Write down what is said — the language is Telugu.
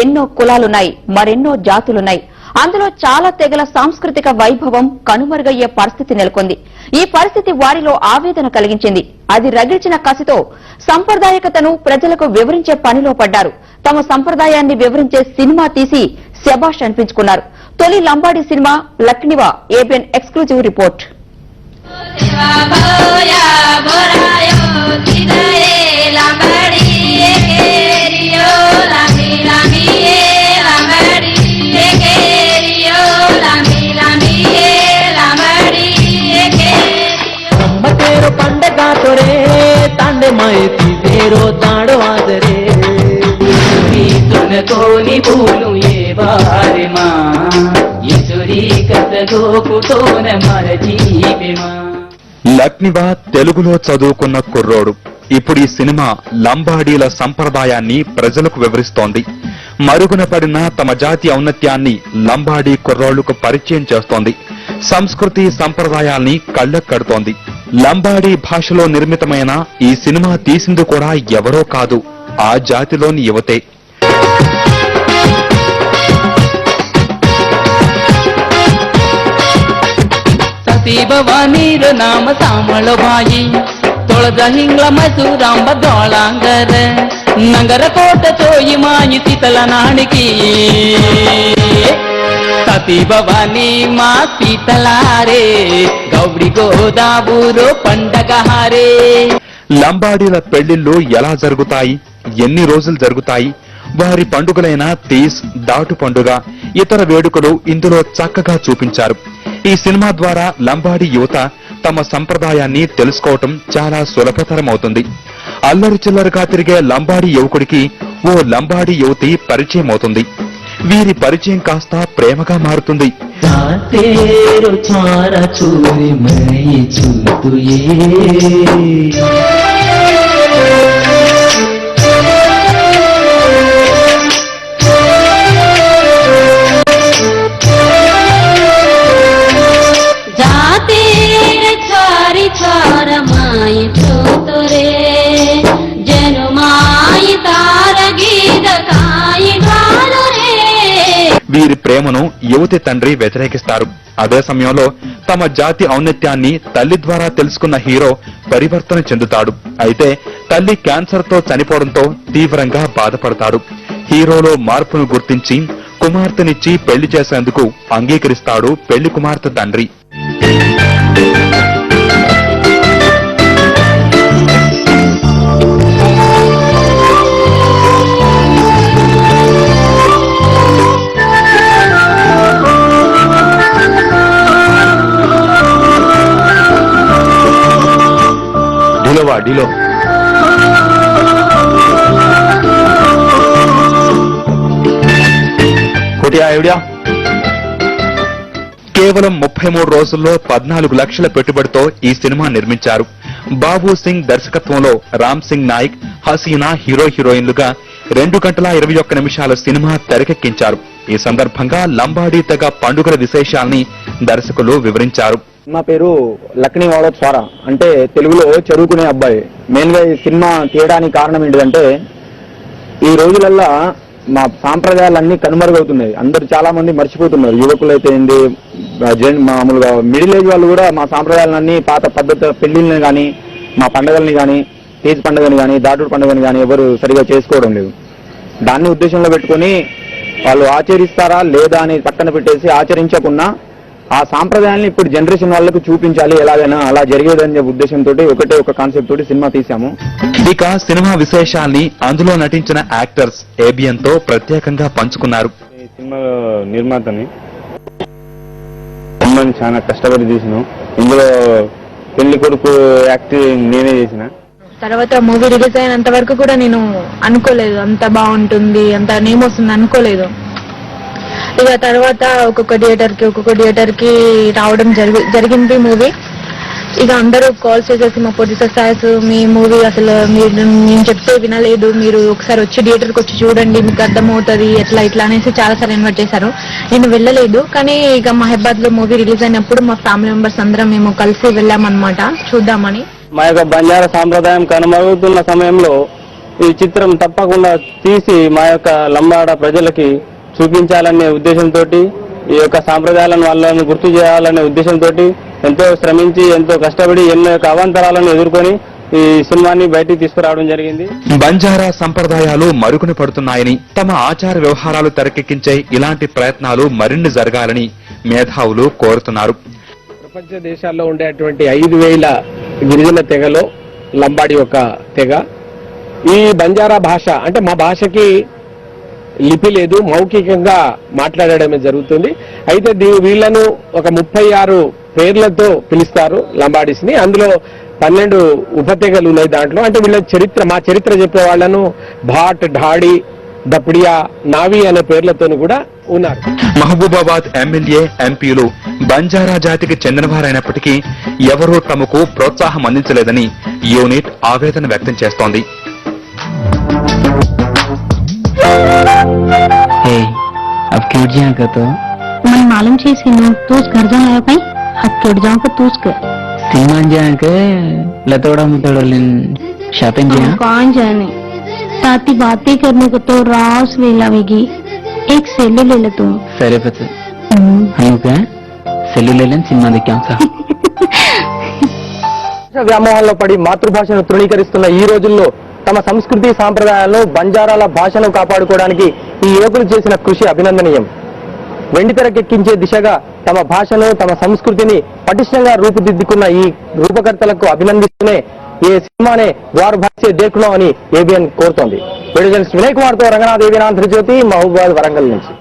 ఎన్నో కులాలున్నాయి, మరెన్నో జాతులున్నాయి. అందులో చాలా తెగల సాంస్కృతిక వైభవం కనుమరుగయ్యే పరిస్థితి నెలకొంది. ఈ పరిస్థితి వారిలో ఆవేదన కలిగించింది. అది రగిల్చిన కసితో సంప్రదాయకతను ప్రజలకు వివరించే పనిలో పడ్డారు. తమ సంప్రదాయాన్ని వివరించే సినిమా తీసి శభాష్ అనిపించుకున్నారు. తొలి లంబాడీ సినిమా లక్నివా. ABN exclusive report. పండగ తోరే తాండే మాయతి వేరో తాడో ఆదరే తోని పూలు ఏ బారే మా ఈశ్వరీ కథగోకుతోన మరజీవిమా. లక్నివా తెలుగులో చదువుకున్న కుర్రోడు ఇప్పుడు ఈ సినిమా లంబాడీల సంప్రదాయాన్ని ప్రజలకు వివరిస్తోంది. మరుగున పడిన తమ జాతి ఔన్నత్యాన్ని లంబాడీ కుర్రోళ్లకు పరిచయం చేస్తోంది. సంస్కృతి సంప్రదాయాల్ని కళ్లకు కడుతోంది. లంబాడీ భాషలో నిర్మితమైన ఈ సినిమా తీసింది కూడా ఎవరో కాదు, ఆ జాతిలోని యువతే. సతీ భవానీర నామ సామళ బాయి తొಳದ ಹಿಂಗ್ಲ ಮಸೂರಾಂಬ ದೋಳಾಂಗರ ನಂಗರ ಕೋಟ ಚೋಯಿ ಮಾಯಿ శీతల నాడికి సతీ భవానీ మా శీతలారే గౌడి గోదావూరు పండగ హారే. లంబాడీల పెళ్లిళ్లు ఎలా జరుగుతాయి, ఎన్ని రోజులు జరుగుతాయి, వారి పండుగలైన తీస్, దాటు పండుగ, ఇతర వేడుకలు ఇందులో చక్కగా చూపించారు. ఈ సినిమా ద్వారా లంబాడీ యువత తమ సంప్రదాయాన్ని తెలుసుకోవటం చాలా సులభతరమవుతుంది. అల్లరి చిల్లరగా తిరిగే లంబాడీ యువకుడికి ఓ లంబాడీ యువతి పరిచయం అవుతుంది. వీరి పరిచయం కాస్త ప్రేమగా మారుతుంది. వీరి ప్రేమను యువతి తండ్రి వ్యతిరేకిస్తారు. అదే సమయంలో తమ జాతి ఔన్నత్యాన్ని తల్లి ద్వారా తెలుసుకున్న హీరో పరివర్తన చెందుతాడు. అయితే తల్లి క్యాన్సర్ తో చనిపోవడంతో తీవ్రంగా బాధపడతాడు. హీరోలో మార్పును గుర్తించి కుమార్తెనిచ్చి పెళ్లి చేసేందుకు అంగీకరిస్తాడు పెళ్లి కుమార్తె తండ్రి. ఢిలో కేవలం 33 రోజుల్లో 14 లక్షల పెట్టుబడితో ఈ సినిమా నిర్మించారు. బాబు సింగ్ దర్శకత్వంలో రామ్ సింగ్ నాయక్, హసీనా హీరోయిన్లుగా 2 గంటల 21 నిమిషాల సినిమా తెరకెక్కించారు. ఈ సందర్భంగా లంబాడీ తెగ పండుగల విశేషాల్ని దర్శకులు వివరించారు. సినిమా పేరు లక్నివాడో స్వారా, అంటే తెలుగులో చదువుకునే అబ్బాయి. మెయిన్ గా ఈ సినిమా తీయడానికి కారణం ఏంటిదంటే ఈ రోజులల్లా మా సాంప్రదాయాలన్నీ కనుమరుగవుతున్నాయి. అందరు చాలా మంది మర్చిపోతున్నారు. యువకులు అయితే ఏంది, మామూలుగా మిడిల్ ఏజ్ వాళ్ళు కూడా మా సాంప్రదాయాలన్నీ పాత పద్ధతి పెళ్లిళ్ళని కానీ, మా పండుగల్ని కానీ, తీజ్ పండుగని కానీ, దాటుడు పండుగని కానీ ఎవరు సరిగా చేసుకోవడం లేదు. దాన్ని ఉద్దేశంలో పెట్టుకుని వాళ్ళు ఆచరిస్తారా లేదా అని పక్కన పెట్టేసి ఆచరించకుండా ఆ సాంప్రదాయాన్ని ఇప్పుడు జనరేషన్ వాళ్ళకు చూపించాలి, ఎలాగైనా అలా జరిగేదనే ఉద్దేశంతో ఒకటే ఒక కాన్సెప్ట్ తోటి సినిమా తీశాము. ఇక సినిమా విశేషాల్ని అందులో నటించిన యాక్టర్స్ ఏబిఎన్ తో ప్రత్యేకంగా పంచుకున్నారు. సినిమా నిర్మాతని అమ్మని చాలా కష్టపడి తీసిన, ఇందులో పెళ్లి కొడుకు యాక్టింగ్ నేనే చేసిన. తర్వాత మూవీ రిలీజ్ అయినంత వరకు కూడా నేను అనుకోలేదు అంత బాగుంటుంది, అంత నేమ్ వస్తుంది అనుకోలేదు. ఇక తర్వాత ఒక్కొక్క థియేటర్ కి రావడం జరిగింది మూవీ. ఇక అందరూ కాల్ చేసేసి మా ప్రొడ్యూసర్ సార్స్, మీ మూవీ అసలు మీరు నేను చెప్తే వినలేదు, మీరు ఒకసారి వచ్చి థియేటర్కి వచ్చి చూడండి, మీకు అర్థమవుతుంది ఎట్లా ఇట్లా అనేసి చాలా సార్లు ఇన్వైట్ చేశారు. నేను వెళ్ళలేదు, కానీ ఇక మహబాద్ లో మూవీ రిలీజ్ అయినప్పుడు మా ఫ్యామిలీ మెంబర్స్ అందరం మేము కలిసి వెళ్ళామన్నమాట చూద్దామని. మా యొక్క బంజారా సాంప్రదాయం కనుమరుగుతున్న సమయంలో ఈ చిత్రం తప్పకుండా తీసి మా యొక్క లంబాడ ప్రజలకి చూపించాలనే ఉద్దేశంతో ఈ యొక్క సాంప్రదాయాలను వాళ్ళని గుర్తు చేయాలనే ఉద్దేశంతో ఎంతో శ్రమించి ఎంతో కష్టపడి ఎన్నో యొక్క అవాంతరాలను ఎదుర్కొని ఈ సినిమాని బయటికి తీసుకురావడం జరిగింది. బంజారా సంప్రదాయాలు మరుగున పడుతున్నాయని, తమ ఆచార వ్యవహారాలు తెరకెక్కించే ఇలాంటి ప్రయత్నాలు మరిన్ని జరగాలని మేధావులు కోరుతున్నారు. ప్రపంచ దేశాల్లో ఉండేటువంటి 5,000 గిరిజన తెగలో లంబాడి ఒక తెగ. ఈ బంజారా భాష అంటే మా భాషకి లిపి లేదు, మౌఖికంగా మాట్లాడడమే జరుగుతుంది. అయితే వీళ్లను ఒక 36 పేర్లతో పిలుస్తారు లంబాడీస్ ని. అందులో 12 ఉపతెగలు ఉన్నాయి దాంట్లో. అంటే వీళ్ళ చరిత్ర, మా చరిత్ర చెప్పే వాళ్లను భాట్, ఢాడి, దప్డియా, నావి అనే పేర్లతోనూ కూడా ఉన్నారు. మహబూబాబాద్ ఎమ్మెల్యే, ఎంపీలు బంజారా జాతికి చెందినవారైనప్పటికీ ఎవరూ తమకు ప్రోత్సాహం అందించలేదని యూనిట్ ఆవేదన వ్యక్తం చేస్తోంది. अब क्यों जिया का तो मैं मालूम चीज सीनू तू उस घर जाना है भाई अब टूट जाऊं को तू उसके सीमान जिया के लतोड़ा मुतोड़लिन शॉपिंग जिया कौन जाने साथी बातें करने को तो रास ले लावेगी एक सेले ले ले तू सरे पता हम क्या సెల్యులేలని సినిమా దిక్కాం సార్. వ్యామోహంలో పడి మాతృభాషను తృణీకరిస్తున్న ఈ రోజుల్లో తమ సంస్కృతి సాంప్రదాయాలను, బంజారాల భాషను కాపాడుకోవడానికి ఈ యువకులు చేసిన కృషి అభినందనీయం. వెండితెరకెక్కించే దిశగా తమ భాషను, తమ సంస్కృతిని పటిష్టంగా రూపుదిద్దుకున్న ఈ రూపకర్తలకు అభినందిస్తూనే ఈ సినిమానే వారు భాషే దేఖలో అని ఏబిఎన్ కోరుతోంది. వీడియో జర్నలిస్ట్ వినయ్ కుమార్ తో రంగనాథ్, ఏబిఎన్ ఆంధ్రజ్యోతి, మహబూబాబాద్, వరంగల్ నుంచి.